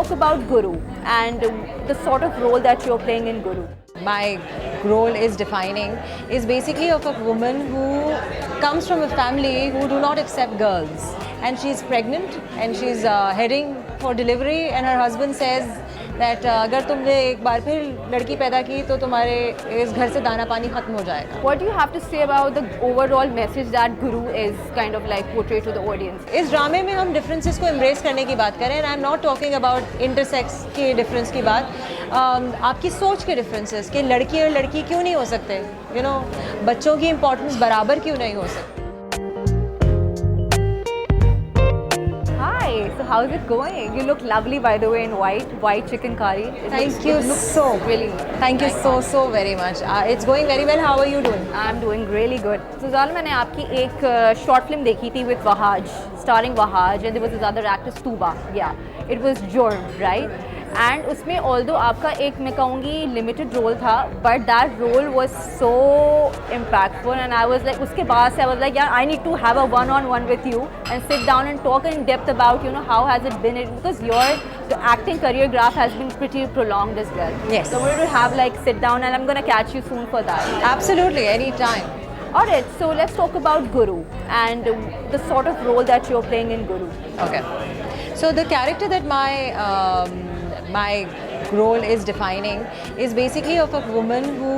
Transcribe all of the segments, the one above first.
talk about Guru and the sort of role that you're playing in Guru. My role is defining is basically of a woman who comes from a family who do not accept girls, and she's pregnant and she's heading for delivery, and her husband says that अगर तुमने एक बार फिर लड़की पैदा की तो तुम्हारे इस घर से दाना पानी खत्म हो जाएगा. What do you have to say about the overall message that Guru is kind of like portrayed to the audience? इस ड्रामे में हम डिफरेंसेस को एम्ब्रेस करने की बात करें, and I am not talking about intersex के डिफरेंस की बात, आपकी सोच के डिफरेंसेस कि लड़की और लड़की क्यों नहीं हो सकते, यू नो, बच्चों की इंपॉर्टेंस बराबर क्यों नहीं हो सकती. Hi, so how's it going? You look lovely by the way in white chicken curry. Thank you so really. Thank you so very much. It's going very well. How are you doing? I'm doing really good. So Zal, मैंने आपकी एक short film देखी थी with Wahaj, starring Wahaj, and there was this other actress Tuba. Yeah, it was Jurm, right? And उसमें although आपका एक मैं कहूँगी limited role था, but that role was so impactful, and I was like उसके बाद से I was like yeah, I need to have a one-on-one with you and sit down and talk in depth about, you know, how has it been, because the acting career graph has been pretty prolonged as well. Yes. So I wanted to have like sit down, and I'm gonna catch you soon for that. Absolutely, anytime. Alright, so let's talk about Guru and the sort of role that you're playing in Guru. Okay. So the character that my role is defining is basically of a woman who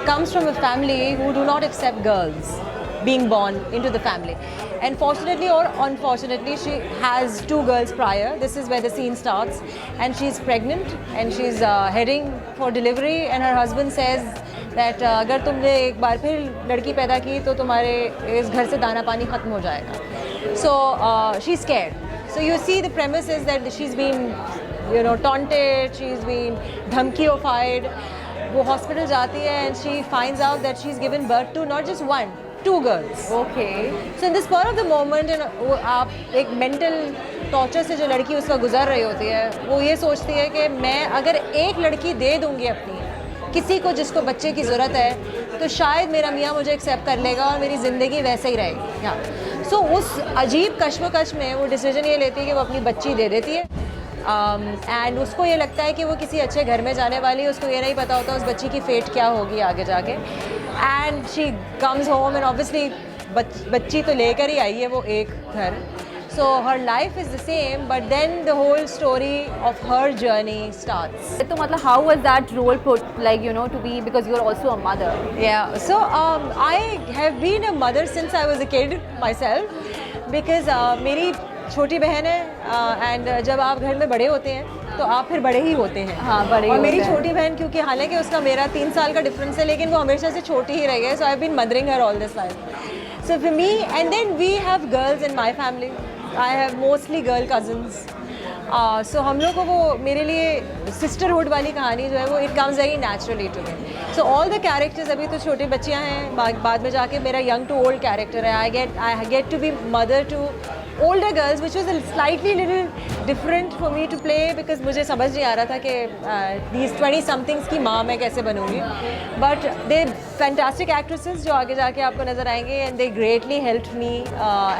comes from a family who do not accept girls being born into the family. And fortunately or unfortunately, she has two girls prior. This is where the scene starts, and she's pregnant and she's heading for delivery, and her husband says that अगर तुमने एक बार फिर लड़की पैदा की तो तुम्हारे इस घर से दाना पानी खत्म हो जाएगा. So she's scared. So you see the premise is that she's been, you know, taunted, she's been धमकियोfied. वो hospital जाती है and she finds out that she's given birth to not just one, two girls. Okay. So in the spur of the moment, आप एक mental torture से जो लड़की उसका गुजर रही होती है, वो ये सोचती है कि मैं अगर एक लड़की दे दूँगी अपनी किसी को जिसको बच्चे की ज़रूरत है, तो शायद मेरा मियाँ मुझे एक्सेप्ट कर लेगा और मेरी ज़िंदगी वैसे ही रहेगी. हाँ. सो उस अजीब कश्मकश में वो डिसीजन ये लेती है कि वो अपनी बच्ची दे देती है, एंड उसको ये लगता है कि वो किसी अच्छे घर में जाने वाली है. उसको ये नहीं पता होता उस बच्ची की फेट क्या होगी आगे जाके. And she comes home and obviously बच्ची तो लेकर ही आई है वो एक घर. So her life is the same, but then the whole story of her journey starts. So मतलब how was that role put, like, you know, to be, because you're also a mother? Yeah, so I have been a mother since I was a kid myself, because मेरी छोटी बहन है, and जब आप घर में बड़े होते हैं तो आप फिर बड़े ही होते हैं. हाँ, बड़े. और मेरी छोटी बहन, क्योंकि हालांकि उसका मेरा 3 साल का डिफरेंस है, लेकिन वो हमेशा से छोटी ही रही है. So I've been mothering her all this time. So for me, and then we have girls in my family. I have mostly girl cousins. So हम लोग को वो मेरे लिए sisterhood वाली कहानी जो है वो it comes very naturally to me. So all the characters, अभी तो छोटी बच्चियाँ हैं, बाद में जाके मेरा young to old character है. I get to be mother to older girls, which was a slightly little different for me to play, because मुझे समझ नहीं आ रहा था कि these 20 somethings की माँ मैं कैसे बनूँगी. But they fantastic actresses जो आगे जाके आपको नज़र आएंगे, and they greatly helped me,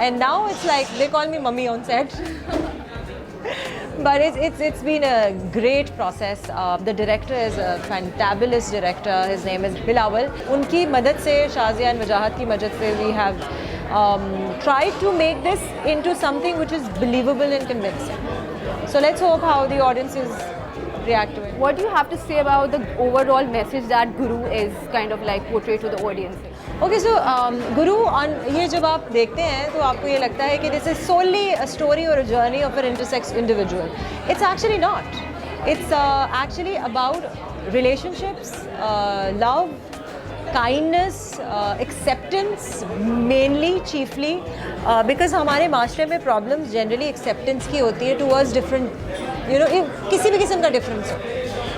and now it's like they call me mummy on set. But it's been a great process. The director is a fantabulous director. His name is Bilawal. उनकी मदद से, Shazia and वजाहत की मदद से, we have tried to make this into something which is believable and convincing. So let's hope how the audiences react to it. What do you have to say about the overall message that Guru is kind of like portrayed to the audience? Okay, so Guru, ये जब आप देखते हैं तो आपको ये लगता है कि this is solely a story or a journey of an intersex individual. It's actually not. It's actually about relationships, love, kindness, acceptance, mainly, chiefly, because हमारे माशरे में problems generally acceptance की होती है towards different, you know, किसी भी किस्म का difference हो.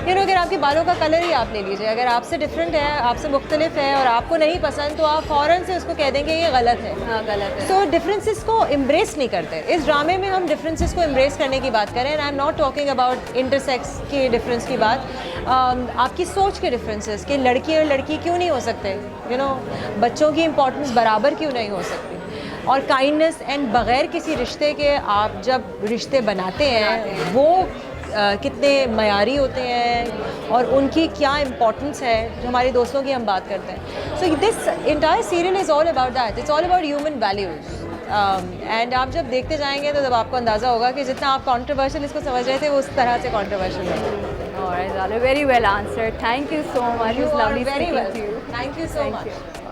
You know, अगर आपके बालों का कलर ही आप ले लीजिए, अगर आपसे डिफरेंट है, आपसे मुख्तलिफ है और आपको नहीं पसंद, तो आप फ़ौरन से उसको कह देंगे ये गलत है. हाँ, गलत है. तो डिफरेंसेस को एम्ब्रेस नहीं करते. इस ड्रामे में हम डिफरेंसेस को एम्ब्रेस करने की बात करें, and I am not talking about intersex के डिफरेंस की बात, आपकी सोच के डिफरेंसेस कि लड़की और लड़की क्यों नहीं हो सकते, यू नो, बच्चों की इंपॉर्टेंस बराबर क्यों नहीं हो सकती, और काइंडनेस एंड बग़ैर किसी रिश्ते के आप जब रिश्ते बनाते हैं, वो कितने मयारी होते हैं और उनकी क्या इम्पोर्टेंस है, जो हमारे दोस्तों की हम बात करते हैं. So this entire serial is all about that. It's all about human values. And आप जब देखते जाएंगे तो जब आपको अंदाज़ा होगा कि जितना आप कंट्रोवर्शियल इसको समझ रहे थे वो उस तरह से कंट्रोवर्शियल है. All right, Zala, very well answered. Thank you so much. You It was are lovely very speaking well. to you. Thank you so Thank much. you.